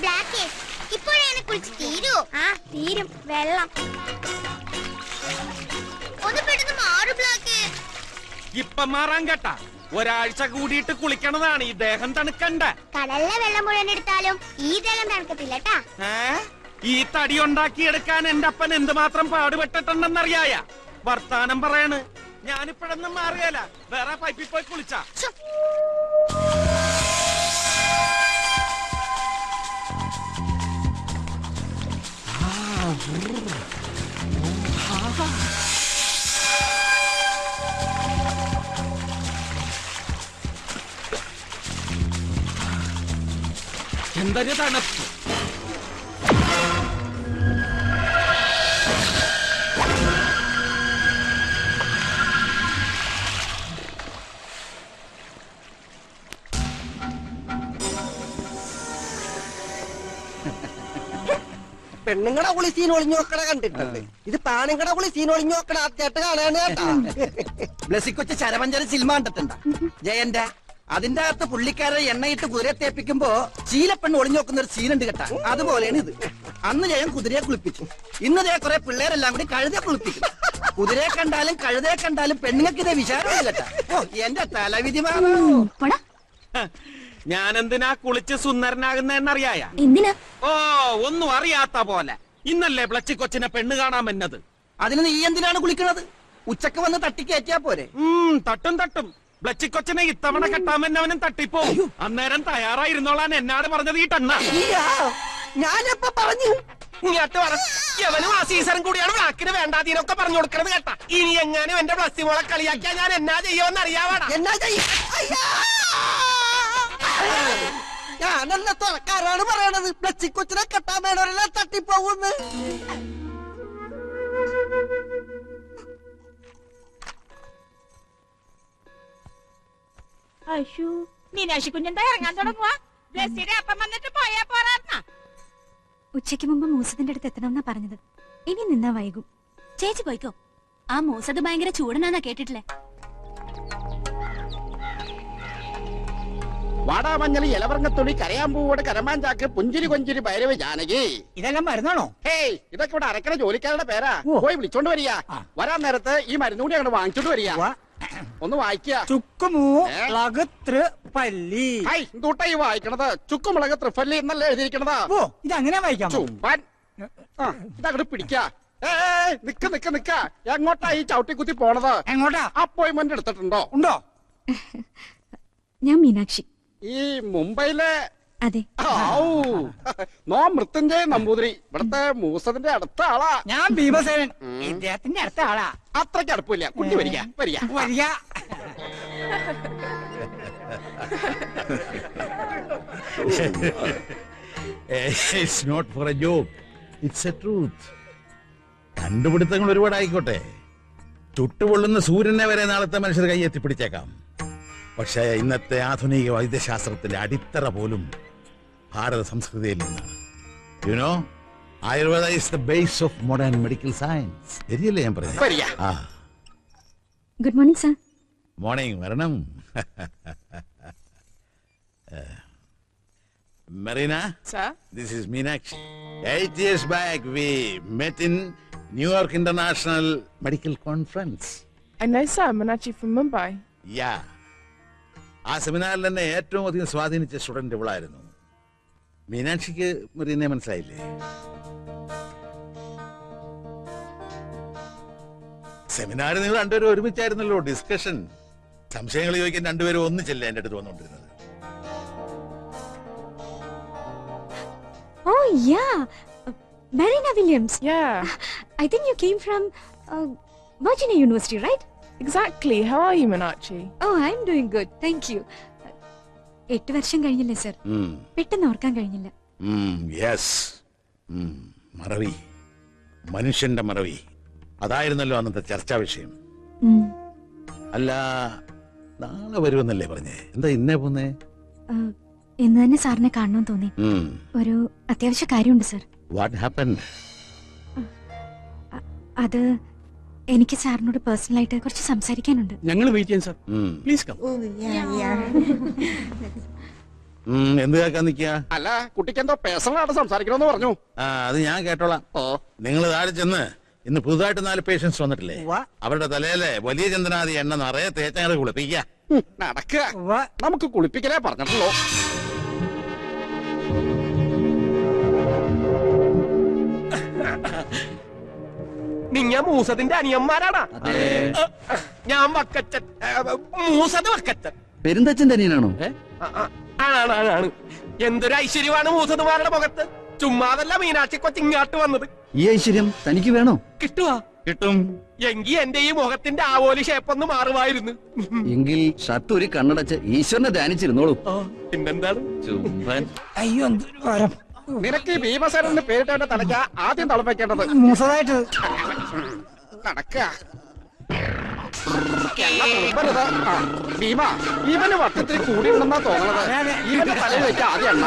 Black ഇപ്പോഴാണ് കുളിച്ച് തീരൂ. ആ തീരും. വെള്ളം ഒന്ന് പെട്ടെന്ന് മാറു ബ്ലാക്ക്. ഇപ്പൊ മാറാൻ കേട്ടാ. ഒരാഴ്ച കൂടിയിട്ട് കുളിക്കണതാണ് ഈ ദേഹം തണുക്കണ്ട. കടലിലെ വെള്ളം മുഴുവൻ എടുത്താലും ഈ ദേഹം തണുക്കത്തില്ലട്ടാ. ഈ തടി ഉണ്ടാക്കിയെടുക്കാൻ എന്റെ അപ്പൻ എന്തുമാത്രം പാടുപെട്ടിട്ടുണ്ടെന്നറിയായ. വർത്താനം പറയണ്. ഞാനിപ്പോഴൊന്നും മാറുകയല്ല. വേറെ പൈപ്പിൽ പോയി കുളിച്ചാ. എന്തൊരു തണുപ്പ്. പെണ്ണുങ്ങടെ കുളി സീൻ ഒളിഞ്ഞു നോക്കണ കണ്ടിട്ടുണ്ട്. ഇത് പാണുങ്ങടെ കുളി സീൻ ഒളിഞ്ഞു നോക്കണ ആദ്യമായിട്ട് കാണാണ് കേട്ടാ. ബ്ലസ്സിക്കൊച്ച് ചരമഞ്ചര സിനിമ കണ്ടിട്ടുണ്ടാ ജയന്റെ? അതിന്റെ അകത്ത് പുള്ളിക്കാരെ എണ്ണയിട്ട് കുതിരയെ തേപ്പിക്കുമ്പോ ചീലപ്പെണ്ണ് ഒളിഞ്ഞു നോക്കുന്ന ഒരു സീനുണ്ട് കേട്ടാ. അതുപോലെയാണ് ഇത്. അന്ന് ജയൻ കുതിരയെ കുളിപ്പിച്ചു. ഇന്ന് ജയ കുറെ പിള്ളേരെല്ലാം കൂടി കഴുതയെ കുളിപ്പിക്കും. കുതിരയെ കണ്ടാലും കഴുതയെ കണ്ടാലും പെണ്ണുങ്ങൾക്ക് ഇതേ വിചാരമില്ല കേട്ടാ. ഓ എന്റെ തലവിധിമാണോ. ഞാനെന്തിനാ കുളിച്ച് സുന്ദരനാകുന്നറിയായ? എന്തിനാ? ഓ ഒന്നും അറിയാത്ത പോലെ. ഇന്നല്ലേ ബ്ലച്ചി കൊച്ചിനെ പെണ്ണ് കാണാൻ വന്നത്. അതിന് നീ എന്തിനാണ് കുളിക്കണത്? ഉച്ചക്ക് വന്ന് തട്ടിക്കയറ്റിയാ പോരെ? തട്ടും തട്ടും. ബ്ലച്ചി കൊച്ചിനെ ഇത്തവണ കെട്ടാമെന്നവനും തട്ടിപ്പോ. അന്നേരം തയ്യാറായിരുന്നോളാൻ എന്നാണ് പറഞ്ഞത് ഈ ടണ്ണ. ഞാനെപ്പ പറഞ്ഞു? ഇങ്ങോട്ട് പറവനും ആ സീസൺ കൂടിയാണ് ബ്ലാക്കിന് വേണ്ടാതീനൊക്കെ പറഞ്ഞു കൊടുക്കണത് കേട്ടാ. ഇനി എങ്ങാനും എന്റെ പ്ലസ് മോളെ കളിയാക്കിയാ ഞാൻ എന്നാ ചെയ്യുമെന്ന് അറിയാവാടാ. എന്നാ ഞാനല്ല തുറക്കാരാണ് പറയണത്. പ്ലച്ചിക്കൊച്ചിനെ കെട്ടാൻ വേണവരെല്ലാം തട്ടിപ്പോകുന്ന്. മീനാക്ഷി കുഞ്ഞെന്താ ഇറങ്ങാൻ തുടങ്ങുവാ? ബ്ലസ്സിയുടെ അപ്പം വന്നിട്ട് പോയാ പോരാ. ഉച്ചയ്ക്ക് മുമ്പ് മൂസത്തിന്റെ അടുത്ത് എത്തണമെന്നാ പറഞ്ഞത്. ഇനി നിന്നാ വൈകും. ചേച്ചി പോയിക്കോ. ആ മൂസത് ഭയങ്കര ചൂടനാന്നാ കേട്ടിട്ടില്ലേ? വാടാമഞ്ഞളി ഇലവർങ്ങത്തുള്ളി കരയാമ്പൂവോട് കരമാഞ്ചാക്ക് പുഞ്ചിരി കൊഞ്ചിരി ഭൈരവ ജാനകി. ഇതെല്ലാം മരുന്നാണോ? ഹേയ് ഇതൊക്കെ ഇവിടെ അരക്കണ ജോലിക്കാരുടെ പേരാ. പോയി വിളിച്ചോണ്ട് വരിക. വരാൻ നേരത്ത് ഈ മരുന്ന് കൂടി അങ്ങോട്ട് വാങ്ങിച്ചോണ്ട് വരിക. ഒന്ന് വായിക്കുക. ചുക്കുമുളക് ഈ വായിക്കണത് ചുക്കുമുളക് ത്രിഫല്ലി എന്നല്ലേ എഴുതിയിരിക്കണത്. ഇതങ്ങനെ വായിക്കാം. ചുമ്പാൻ ഇതങ്ങോട്ട് പിടിക്ക. നിക്ക നിക്ക നിക്ക. എങ്ങോട്ടാ ഈ ചവിട്ടി കുത്തി പോണത്? എങ്ങോട്ടാ? അപ്പോയിന്റ്മെന്റ് എടുത്തിട്ടുണ്ടോ? ഉണ്ടോ? ഞാൻ മീനാക്ഷി. ഈ മുംബൈയിലെ അതെ. നോ മൃത്യുഞ്ജയ നമ്പൂതിരി ഇവിടത്തെ മൂസത്തിന്റെ അടുത്ത ആളാ. ഞാൻ ഭീമസേനൻ ഇദ്ദേഹത്തിന്റെ അടുത്ത ആളാ. അത്രയ്ക്ക് അടുപ്പില്ല. കുട്ടി വരിക വരിക വരിക. It's not for a joke. It's a truth. കണ്ടുപിടുത്തങ്ങൾ ഒരുപാടായിക്കോട്ടെ. ചുട്ടുപൊള്ളുന്ന സൂര്യനെ വരെ നാളത്തെ മനുഷ്യർ കൈയെത്തിപ്പിടിച്ചേക്കാം. പക്ഷേ ഇന്നത്തെ ആധുനിക വൈദ്യശാസ്ത്രത്തിലെ അടിത്തറ പോലും ഭാരത സംസ്കൃതിയിൽ നിന്നാണ്. You know, Ayurveda is the base of modern medical science. ശരിയല്ലേ ഞാൻ പറഞ്ഞത്? Good morning sir. മോർണിംഗ്. വരണം. Marina, sir, this is Meenakshi. 8 years back we met in New York International Medical Conference. I know sir, Meenakshi from Mumbai. Yeah. ആ സെമിനാറിൽ എന്നെ ഏറ്റവും അധികം സ്വാധീനിച്ച സ്റ്റുഡന്റ് ഇവളായിരുന്നു. മീനാക്ഷിക്ക് മറീനെ മനസ്സിലായില്ലേ? സെമിനാറിൽ നിങ്ങൾ രണ്ടുപേരും ഒരുമിച്ചായിരുന്നല്ലോ ഡിസ്കഷൻ. സംശയങ്ങൾ ചോദിക്കാൻ രണ്ടുപേരും ഒന്നിച്ചല്ലേ എന്റെ അടുത്ത് വന്നുകൊണ്ടിരുന്നത്? Oh yeah, Marina Williams. Yeah. I think you came from Virginia University, right? Exactly. How are you, Meenakshi? Oh, I'm doing good. Thank you. 8 വർഷം കഴിഞ്ഞില്ലേ സർ? പെട്ടെന്ന് ഓർക്കാൻ കഴിഞ്ഞില്ല. യെസ്. മറവി, മനുഷ്യന്റെ മറവി, അതായിരുന്നല്ലോ അന്നത്തെ ചർച്ചാ വിഷയം. അല്ല, നാളെ വരുമെന്നല്ലേ പറഞ്ഞേ? എന്താ ഇന്നേ പോന്നേ? ഇന്ന് തന്നെ സാറിനെ കാണണമെന്ന് തോന്നി. ഒരു അത്യാവശ്യ കാര്യമുണ്ട് സർ. What happened? അത് എനിക്ക് സാറിനോട് പേഴ്സണലായിട്ട് കുറച്ച് സംസാരിക്കാനുണ്ട്. ഞങ്ങൾ വെയിറ്റ് ചെയ്യാം സർ. Please come. എന്ത് കേൾക്കാൻ നിക്ക? അല്ല കുട്ടിക്ക് എന്തോ പേഴ്സണലായിട്ട് സംസാരിക്കണമെന്ന് പറഞ്ഞു. അത് ഞാൻ കേട്ടോളാം. നിങ്ങൾ താഴെ ചെന്ന് ഇന്ന് പുതുതായിട്ട് 4 പേഷ്യൻസ് വന്നിട്ടില്ലേ, അവരുടെ തലയിലെ വലിയ ചന്ദനാദി എണ്ണ നിറയെ തേച്ചങ്ങനെ കുളിപ്പിക്ക. നടക്കുക, നമുക്ക് കുളിപ്പിക്കലേ പറഞ്ഞിട്ടുള്ളൂ. നിങ്ങ മൂസത്തിന്റെ അനിയന്മാരാണ്. ഞാൻ വക്കച്ചൻ, മൂസത് വക്കച്ചൻ. പെരുന്തച്ഛന്റെ അനിയനാണോ? ആണ്. എന്തൊരു ഐശ്വര്യമാണ് മൂസതുമാരുടെ മുഖത്ത്. ചുമ്മാതല്ല മീനാക്ഷി കൊച്ചിങ്ങാട്ട് വന്നത്. ഈ ഐശ്വര്യം തനിക്ക് വേണോ? കിട്ടുവാ? കിട്ടും. എങ്കി എന്റെ ഈ മുഖത്തിന്റെ ആവോലി ഷേപ്പൊന്ന് മാറുമായിരുന്നു. എങ്കിൽ ഷർട്ട് ഒരു കണ്ണടച്ച് ഈശ്വരനെ ധ്യാനിച്ചിരുന്നോളൂ. പിന്നെന്താണ്? അയ്യോ എന്തൊരു ഭാരം. നിനക്ക് ഈ ഭീമസേനന്റെ പേരിട്ട തലയ്ക്ക ആദ്യം തളപ്പിക്കേണ്ടത്. മൂസതായിട്ട് നടക്കുക. ഭീമ, ഇവന് വട്ടത്തിൽ കൂടിയുണ്ടെന്നാ തോന്നണത്. ഇവന്റെ തലയിൽ വെച്ച ആദ്യം എണ്ണ.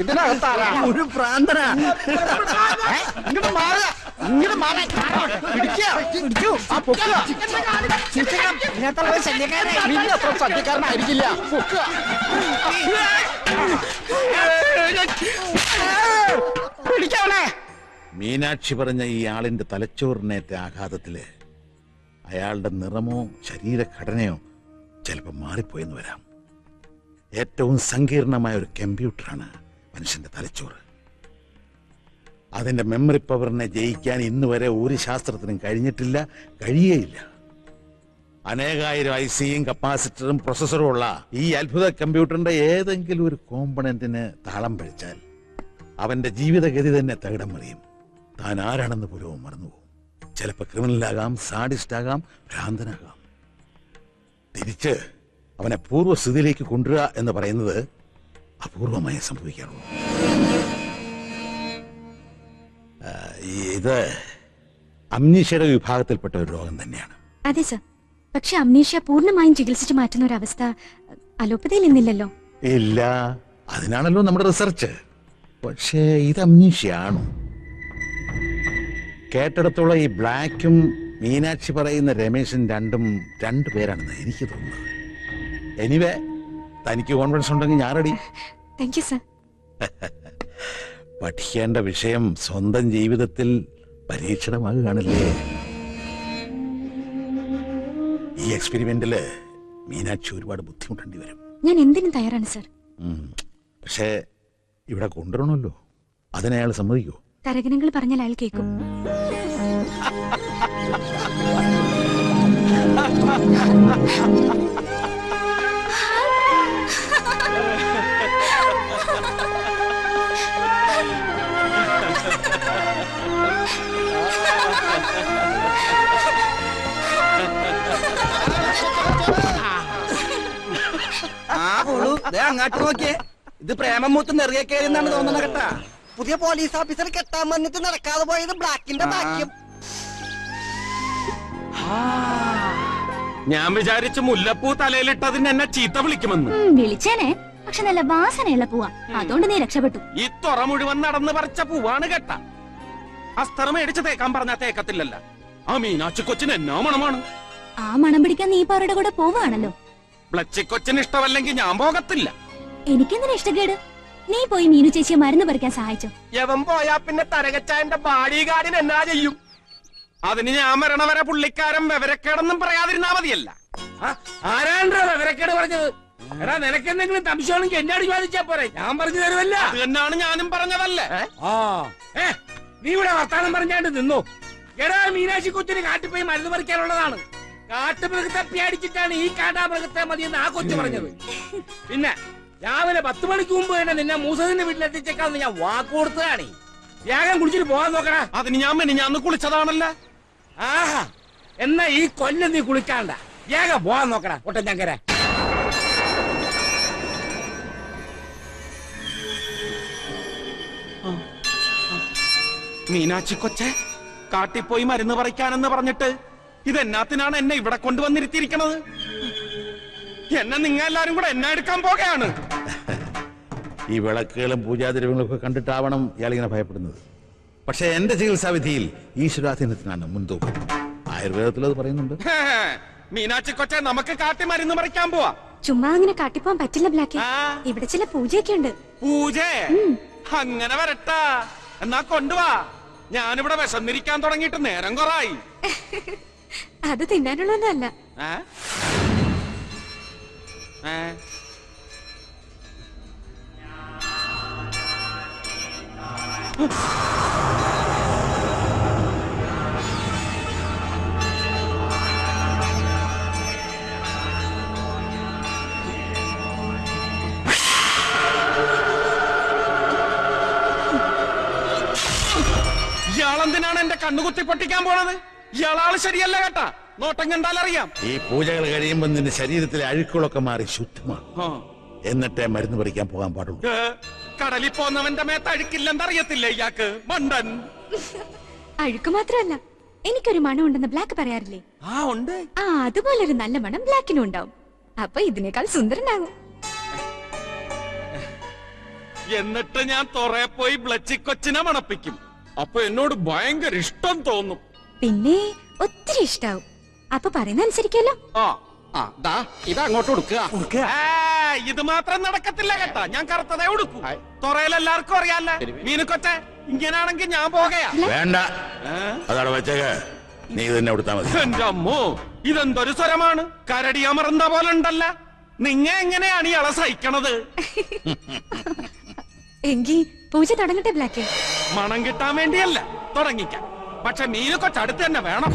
ഇതിനകത്താരാ? ഒരു പ്രാന്തനാ. ഇങ്ങോട്ട് മാറുക, ഇങ്ങോട്ട് മാറാൻ ശല്യക്കാരനായിരിക്കില്ല. പൊക്കുക. പിടിക്കവനെ. മീനാക്ഷി പറഞ്ഞ ഈ ആളിന്റെ തലച്ചോറിനേറ്റ ആഘാതത്തില് അയാളുടെ നിറമോ ശരീരഘടനയോ ചിലപ്പോൾ മാറിപ്പോയെന്ന് വരാം. ഏറ്റവും സങ്കീർണമായ ഒരു കമ്പ്യൂട്ടറാണ് മനുഷ്യന്റെ തലച്ചോറ്. അതിന്റെ മെമ്മറി പവറിനെ ജയിക്കാൻ ഇന്ന് വരെ ഒരു ശാസ്ത്രത്തിനും കഴിഞ്ഞിട്ടില്ല, കഴിയേയില്ല. അനേകായിരം ഐസിയും കപ്പാസിറ്ററും പ്രൊസസ്സറും ഉള്ള ഈ അത്ഭുത കമ്പ്യൂട്ടറിന്റെ ഏതെങ്കിലും ഒരു കോമ്പണന്റിന് താളം പഴിച്ചാൽ അവന്റെ ജീവിതഗതി തന്നെ തകിടം മറിയും. താൻ ആരാണെന്ന് പോലും മറന്നുപോകും. ചിലപ്പോൾ ക്രിമിനലാകാം, സാഡിസ്റ്റാകാം, ഭ്രാന്തനാകാം. തിരിച്ച് അവനെ പൂർവ്വസ്ഥിതിയിലേക്ക് കൊണ്ടുവരിക എന്ന് പറയുന്നത് അപൂർവമായി സംഭവിക്കാറുള്ളൂ. ഇത് അമ്നീഷ്യയുടെ വിഭാഗത്തിൽപ്പെട്ട ഒരു രോഗം തന്നെയാണ്. അതെ സർ, പക്ഷെ അമ്നീഷ്യ പൂർണ്ണമായും ചികിത്സിച്ചു മാറ്റുന്ന ഒരു അവസ്ഥ അലോപ്പതിയിൽ ഇന്നില്ലല്ലോ. ഇല്ല, അതിനാണല്ലോ നമ്മുടെ റിസർച്ച്. പക്ഷേ ഇത് അമ്നീഷ്യയാണോ? കേട്ടിടത്തോളം ഈ ബ്ലാക്കും മീനാക്ഷി പറയുന്ന രമേശൻ രണ്ടു പേരാണെന്ന് എനിക്ക് തോന്നുന്നത്. എനിവേ, തനിക്ക് കോൺഫിഡൻസ് ഉണ്ടെങ്കിൽ ഞാൻ റെഡി. Thank you sir. പഠിക്കേണ്ട വിഷയം സ്വന്തം ജീവിതത്തിൽ പരീക്ഷണമാകുകയാണല്ലേ. ഈ എക്സ്പെരിമെന്റില് മീനാക്ഷി ഒരുപാട് ബുദ്ധിമുട്ടേണ്ടി വരും. ഞാൻ എന്തിനും തയ്യാറാണ് സർ. പക്ഷേ ഇവിടെ കൊണ്ടുവരണമല്ലോ, അതിനയാൾ സമ്മതിക്കോ? തരകനങ്ങൾ പറഞ്ഞാൽ അയാൾ കേൾക്കും. അങ്ങാട്ട് നോക്കിയേ, ഇത് പ്രേമം മൂത്ത് നെറിയ കയറിയെന്നാണ് തോന്നുന്നത് കേട്ടാ. പുതിയ പോലീസ് ഓഫീസർ കെട്ടാൻ വന്നിട്ട് നടക്കാതെ പോയത് ബ്ലാക്കിന്റെ ഭാഗ്യം. ഞാൻ വിചാരിച്ചു മുല്ലപ്പൂ തലയിലിട്ടതിന് എന്നെ ചീത്ത വിളിക്കുമെന്ന്. വിളിച്ചേനെ, പക്ഷെ നല്ല വാസനയുള്ള പൂവാ, അതുകൊണ്ട് നീ രക്ഷപ്പെട്ടു. ഈ തുറ മുഴുവൻ നടന്ന് പറിച്ച പൂവാണ് കേട്ട. അസ്തറ മേടിച്ച് തേക്കാൻ പറഞ്ഞാ തേക്കത്തില്ലല്ല. ആ മീനാക്ഷി കൊച്ചിന് എന്നാ മണമാണ്. ആ മണം പിടിക്കാൻ നീ ഇപ്പൊ അവരുടെ കൂടെ പോവുകയാണല്ലോ. ബ്ലച്ചിക്കൊച്ചിന് ഇഷ്ടമല്ലെങ്കിൽ ഞാൻ പോകത്തില്ല. എനിക്കെന്തിനാ ഇഷ്ടക്കേട്? നീ പോയി മീനു ചേച്ചിയെ മരുന്ന് പറിക്കാൻ സഹായിച്ചോ? യവൻ പോയാ പിന്നെ തരകച്ചായന്റെ ബാഡി ഗാർഡിന് എന്നാ ചെയ്യും? അതിന് ഞാൻ മരണ വരെ പുള്ളിക്കാരൻ വിവരക്കേടൊന്നും പറയാതിരുന്നാ മതിയല്ല. ആരാണ്ടോ വിവരക്കേട് പറഞ്ഞത്? എടാ, നിനക്ക് എന്തെങ്കിലും സംശയമാണെങ്കിൽ എന്നോട് ചോദിച്ചാ പോരെ, ഞാൻ പറഞ്ഞു തരുമല്ല. അത് തന്നെയാണ് ഞാനും പറഞ്ഞതല്ലേ. നീ ഇവിടെ വർത്താനം പറഞ്ഞാണ്ട് നിന്നോ. എടാ, മീനാക്ഷി കൊച്ചിന് കാട്ടിപ്പോയി മരുന്ന് പറിക്കാനുള്ളതാണ്. കാട്ടുമൃഗത്തെ പേടിച്ചിട്ടാണ് ഈ കാട്ടാമൃഗത്തെ മതിയെന്ന് ആ കൊച്ചു പറഞ്ഞത്. പിന്നെ രാവിലെ 10 മണിക്ക് മുമ്പ് തന്നെ നിന്നെ മൂസത്തിന്റെ വീട്ടിലെത്തിച്ചേക്കാന്ന് ഞാൻ വാക്ക് കൊടുത്തതാണ്. വേഗം കുളിച്ചിട്ട് പോകാൻ നോക്കണ. അതിന് ഞാൻ കുളിച്ചതാണല്ല. ആഹാ, എന്നാ ഈ കൊല്ലം നീ കുളിക്കാണ്ട, വേഗം പോകാൻ നോക്കണ. ഒട്ടൻ ചങ്കര മീനാക്ഷി കൊച്ചെ കാട്ടിപ്പോയി മരുന്ന് പറിക്കാനെന്ന് പറഞ്ഞിട്ട് ഇതെന്നാത്തിനാണ് എന്നെ ഇവിടെ കൊണ്ടുവന്നിരുത്തിയിരിക്കണത്? എന്നെ നിങ്ങൾ എല്ലാരും കൂടെ എന്നെ എടുക്കാൻ പോകുകയാണ്. ഈ വിളക്കുകളും പൂജാദ്രവ്യങ്ങളും ഒക്കെ കണ്ടിട്ടാവണം ഇയാളിങ്ങനെ ഭയപ്പെടുന്നത്. പക്ഷെ എന്റെ ചികിത്സാവിധിയിൽ ഈശ്വരാധീനത്തിനാണ് മുൻതൂക്കം. ആയുർവേദത്തിൽ അത് പറയുന്നുണ്ട്. മീനാക്ഷി കൊച്ചെ നമുക്ക് കാട്ടി മരുന്ന് പറിക്കാൻ പോവാ. ചുമ്മാ അങ്ങനെ കാട്ടിപ്പോവാൻ പറ്റില്ല ബ്ലാക്കി. ആ. ഇവിടെ ചില പൂജയൊക്കെ ഉണ്ട്. പൂജ അങ്ങനെ വരട്ടാ. എന്നാ കൊണ്ടുവാ. ഞാനിവിടെ വിശന്നിരിക്കാൻ തുടങ്ങിയിട്ട് നേരം കൊറായി. അത് തിന്നാനുള്ളതല്ല. ഇയാളെന്തിനാണ് എന്റെ കണ്ണുകുത്തി പൊട്ടിക്കാൻ പോണത്? ഇയാളാള് ശരിയല്ല കേട്ടാ. നോട്ടം കണ്ടാലറിയാം. ഈ പൂജകൾ കഴിയുമ്പോൾ നിന്റെ ശരീരത്തിലെ അഴുക്കുകളൊക്കെ മാറി ശുദ്ധമാണ്. എന്നിട്ടേ മരുന്ന് പറിക്കാൻ പോകാൻ പാടുള്ളൂ. കടലിൽ പോന്നവന്റെ മേത്ത് അഴുക്കില്ലെന്നറിയത്തില്ലേ ഇയാൾക്ക്? മണ്ടൻ. അഴുക്ക് മാത്രമല്ല, എനിക്കൊരു മണം ഉണ്ടെന്ന് ബ്ലാക്ക് പറയാറില്ലേ? ഉണ്ട്. അതുപോലൊരു നല്ല മണം ബ്ലാക്കിനും ഉണ്ടാവും. അപ്പൊ ഇതിനേക്കാൾ സുന്ദരനാകും. എന്നിട്ട് ഞാൻ തൊറേ പോയി ബ്ലച്ചി കൊച്ചിനെ മണപ്പിക്കും. അപ്പൊ എന്നോട് ഭയങ്കര ഇഷ്ടം തോന്നും. പിന്നെ ഒത്തിരി ഇഷ്ടാവും. അപ്പൊ പറയുന്ന അനുസരിക്കല്ലോ. ഇത് അങ്ങോട്ട് കൊടുക്കുക. ഇത് മാത്രം നടക്കത്തില്ല കേട്ടാ. ഞാൻ കറുത്തതേ ഉടുക്കൂ. തൊറയിൽ എല്ലാവർക്കും അറിയാല്ല. മീനുക്കൊച്ചെ ഇങ്ങനാണെങ്കിൽ ഞാൻ പോകയാ. വേണ്ട, അതവിടെ വെച്ചേക്ക. നീ തന്നെ കൊടുത്താ മതി. എന്റെ അമ്മോ, ഇതെന്തൊരു സ്വരമാണ്. കരടി അമർന്ന പോലെ ഉണ്ടല്ല. നിങ്ങ എങ്ങനെയാണ് ഇയാളെ സഹിക്കണത്? എങ്കി പൂജ തുടങ്ങട്ടെ ബ്ലാക്ക്. മണം കിട്ടാൻ വേണ്ടിയല്ല, തുടങ്ങിക്കാം. പക്ഷെ മീനുക്കൊച്ചടുത്ത് തന്നെ വേണം.